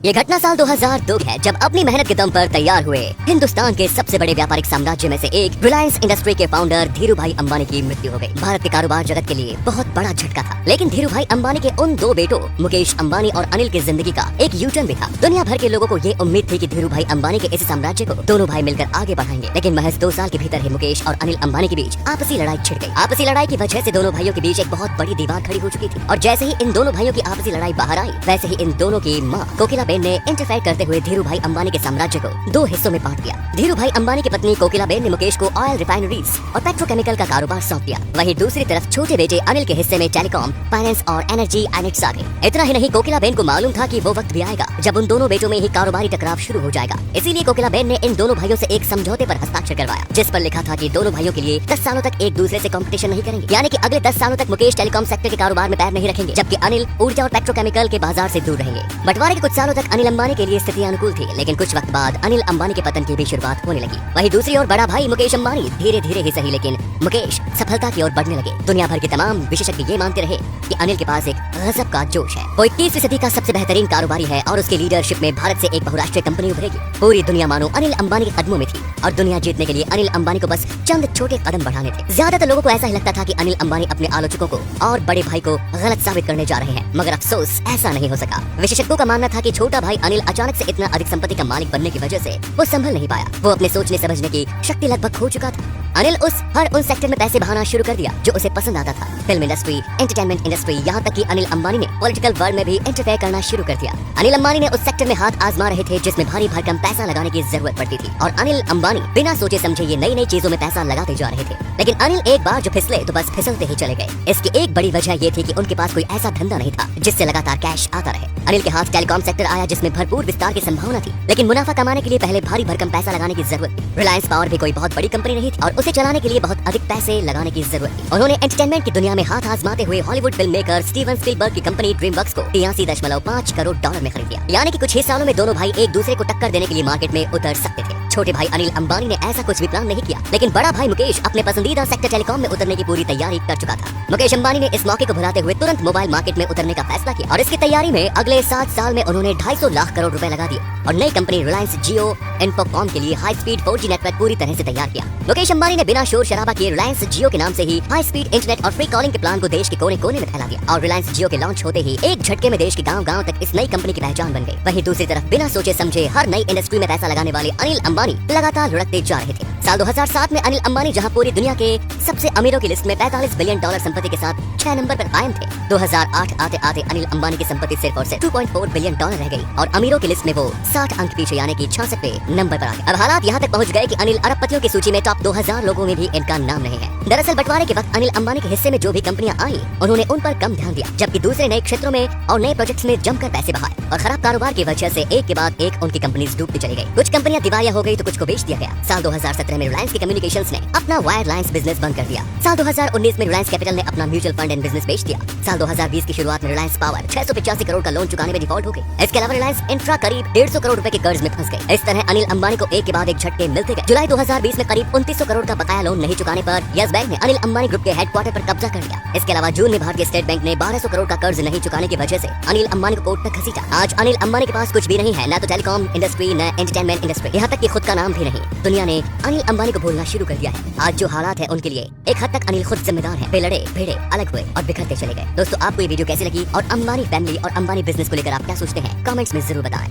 ये घटना साल 2002 है, जब अपनी मेहनत के दम पर तैयार हुए हिंदुस्तान के सबसे बड़े व्यापारिक साम्राज्य में से एक रिलायंस इंडस्ट्री के फाउंडर धीरूभाई अंबानी की मृत्यु हो गई। भारत के कारोबार जगत के लिए बहुत बड़ा झटका था, लेकिन धीरूभाई अंबानी के उन दो बेटों मुकेश अंबानी और अनिल की जिंदगी का एक यूटर्न भी था। दुनिया भर के लोगों को ये उम्मीद थी कि धीरूभाई अंबानी के इस साम्राज्य को दोनों भाई मिलकर आगे बढ़ाएंगे, लेकिन महज 2 साल के भीतर ही मुकेश और अनिल अंबानी के बीच आपसी लड़ाई छिड़ गई। आपसी लड़ाई की वजह से दोनों भाइयों के बीच एक बहुत बड़ी दीवार खड़ी हो चुकी थी, और जैसे ही इन दोनों भाइयों की आपसी लड़ाई बाहर आई, वैसे ही इन दोनों की मां कोकिलाबेन ने इंटरफेयर करते हुए धीरूभाई अंबानी के साम्राज्य को 2 हिस्सों में बांट दिया। धीरूभाई अंबानी की पत्नी कोकिलाबेन ने मुकेश को ऑयल रिफाइनरीज और पेट्रोकेमिकल का कारोबार सौंप दिया। वहीं दूसरी तरफ छोटे बेटे अनिल के हिस्से में टेलीकॉम, फाइनेंस और एनर्जी एनेक्स आ गए। इतना ही नहीं, कोकिलाबेन को मालूम था कि वो वक्त भी आएगा जब उन दोनों बेटों में ही कारोबारी टकराव शुरू हो जाएगा। इसीलिए कोकिलाबेन ने इन दोनों भाइयों से एक समझौते पर हस्ताक्षर करवाया, जिस पर लिखा था कि दोनों भाइयों के लिए 10 सालों तक एक दूसरे से कंपटीशन नहीं करेंगे, यानी कि अगले 10 सालों तक मुकेश टेलीकॉम सेक्टर के कारोबार में पैर नहीं रखेंगे, जबकि अनिल ऊर्जा और पेट्रोकेमिकल के बाजार से दूर रहेंगे। बंटवारे के कुछ सालों तक अनिल अंबानी के लिए स्थिति अनुकूल थी, लेकिन कुछ वक्त बाद अनिल अंबानी के पतन की भी शुरुआत होने लगी। वहीं दूसरी ओर बड़ा भाई मुकेश अंबानी धीरे धीरे ही सही, लेकिन मुकेश सफलता की ओर बढ़ने लगे। दुनिया भर के तमाम विशेषज्ञ ये मानते रहे कि अनिल के पास एक गजब का जोश है, वो 21वीं सदी का सबसे बेहतरीन कारोबारी है और उसके लीडरशिप में भारत से एक बहुराष्ट्रीय कंपनी उभरेगी। पूरी दुनिया मानो अनिल अंबानी के कदमों में थी, और दुनिया जीतने के लिए अनिल अंबानी को बस चंद छोटे कदम बढ़ाने थे। ज्यादातर लोगों को ऐसा ही लगता था कि अनिल अंबानी अपने आलोचकों को और बड़े भाई को गलत साबित करने जा रहे हैं, मगर अफसोस ऐसा नहीं हो सका। विशेषज्ञों का मानना था कि छोटा भाई अनिल अचानक से इतना अधिक संपत्ति का मालिक बनने की वजह से वो संभल नहीं पाया। वो अपने सोचने समझने की शक्ति लगभग खो चुका था। अनिल हर उन सेक्टर में पैसे बहाना शुरू कर दिया जो उसे पसंद आता था, फिल्म इंडस्ट्री, एंटरटेनमेंट इंडस्ट्री, यहाँ तक कि अनिल अंबानी ने पॉलिटिकल वर्ल्ड में भी इंटरफेयर करना शुरू कर दिया। अनिल अंबानी ने उस सेक्टर में हाथ आजमा रहे थे जिसमें भारी भरकम पैसा लगाने की जरूरत पड़ती थी, और अनिल अंबानी बिना सोचे समझे ये नई नई चीजों में पैसा लगाते जा रहे थे। लेकिन अनिल एक बार जो फिसले तो बस फिसलते ही चले गए। इसकी एक बड़ी वजह ये थी कि उनके पास कोई ऐसा धंधा नहीं था जिससे लगातार कैश आता रहे। अनिल के हाथ टेलीकॉम सेक्टर आया जिसमें भरपूर विस्तार की संभावना थी, लेकिन मुनाफा कमाने के लिए पहले भारी भरकम पैसा लगाने की जरूरत थी। रिलायंस पावर भी कोई बहुत बड़ी कंपनी नहीं थी, और उसे चलाने के लिए बहुत अधिक पैसे लगाने की जरूरत थी। उन्होंने एंटरटेनमेंट की दुनिया में हाथ आजमाते हुए Hollywood film maker Steven Spielberg की कंपनी ड्रीमवर्क्स को 83.5 करोड़ डॉलर में खरीद लिया, यानी कि कुछ ही सालों में दोनों भाई एक दूसरे को टक्कर देने के लिए मार्केट में उतर सकते थे। छोटे भाई अनिल अंबानी ने ऐसा कुछ भी प्लान नहीं किया, लेकिन बड़ा भाई मुकेश अपने पसंदीदा सेक्टर टेलीकॉम में उतरने की पूरी तैयारी कर चुका था। मुकेश अंबानी ने इस मौके को भुलाते हुए तुरंत मोबाइल मार्केट में उतरने का फैसला किया, और इसकी तैयारी में अगले 7 साल में उन्होंने 250 लाख करोड़ रुपए लगा दिए और नई कंपनी रिलायंस जियो इन्फोकॉम के लिए हाई स्पीड 4G नेटवर्क पूरी तरह से तैयार किया। मुकेश अंबानी ने बिना शोर शराबा किए रिलायंस जियो के नाम से ही हाई स्पीड इंटरनेट और फ्री कॉलिंग के प्लान को देश के कोने कोने में फैला दिया, और रिलायंस जियो के लॉन्च होते ही एक झटके में देश के गांव-गांव तक इस नई कंपनी की पहचान बन गई। वहीं दूसरी तरफ बिना सोचे समझे हर नई इंडस्ट्री में पैसा लगाने वाले अनिल अंबानी लगातार लुढ़कते जा रहे थे। साल 2007 में अनिल अंबानी जहां पूरी दुनिया के सबसे अमीरों की लिस्ट में 45 बिलियन डॉलर संपत्ति के साथ 6 नंबर पर कायम थे, 2008 आते आते अनिल अंबानी की संपत्ति सिर्फ और सिर्फ 2.4 बिलियन डॉलर रह गई, और अमीरों की लिस्ट में वो 60 अंक पीछे यानी कि 66वें नंबर पर आ गए। अब हालात यहाँ तक पहुँच गए कि अनिल अरबपतियों की सूची में टॉप 2000 लोगों में भी इनका नाम नहीं है। दरअसल बंटवारे के वक्त अनिल अंबानी के हिस्से में जो भी कंपनियां आई, उन्होंने उन पर कम ध्यान दिया, जबकि दूसरे नए क्षेत्रों में और नए प्रोजेक्ट्स में जमकर पैसे बहाए, और खराब कारोबार की वजह से एक के बाद एक उनकी कंपनीज डूबती चली गई। कुछ कंपनियां दिवालिया हो गई तो कुछ को बेच दिया गया। साल 2017 में रिलायंस की कम्युनिकेशंस ने अपना वायरलाइंस बिजनेस बंद कर दिया। साल 2019 में रिलायंस कैपिटल ने अपना म्यूचुअल फंड एंड बिजनेस बेच दिया। साल 2020 की शुरुआत में रिलायंस पावर 685 करोड़ का लोन चुकाने में डिफॉल्ट हो गई। इसके अलावा रिलायंस इंफ्रा करीब 150 करोड़ रुपए के कर्ज में फंस गए। इस तरह अनिल अंबानी को एक के बाद एक झटके मिलते गए। जुलाई 2020 में करीब 2900 करोड़ का बकाया लोन नहीं चुकाने पर यस बैंक ने अनिल अंबानी ग्रुप के हेडक्वार्टर पर कब्जा कर लिया। इसके अलावा जून में भारतीय स्टेट बैंक ने 1200 करोड़ का कर्ज नहीं चुकाने की वजह से अनिल अंबानी को कोर्ट तक घसीटा। आज अनिल अंबानी के पास कुछ भी नहीं है, न तो टेलीकॉम इंडस्ट्री, न एंटरटेनमेंट इंडस्ट्री, यहाँ तक कि खुद का नाम भी नहीं। दुनिया ने अनिल अंबानी को भूलना शुरू कर दिया है। आज जो हालात है उनके लिए एक हद तक अनिल खुद जिम्मेदार है। वे लड़े भिड़े, अलग हुए और बिखरते चले गए। दोस्तों, आपको ये वीडियो कैसी लगी और अंबानी फैमिली और अंबानी बिजनेस को लेकर आप क्या सोचते हैं, कमेंट्स में जरूर बताएं।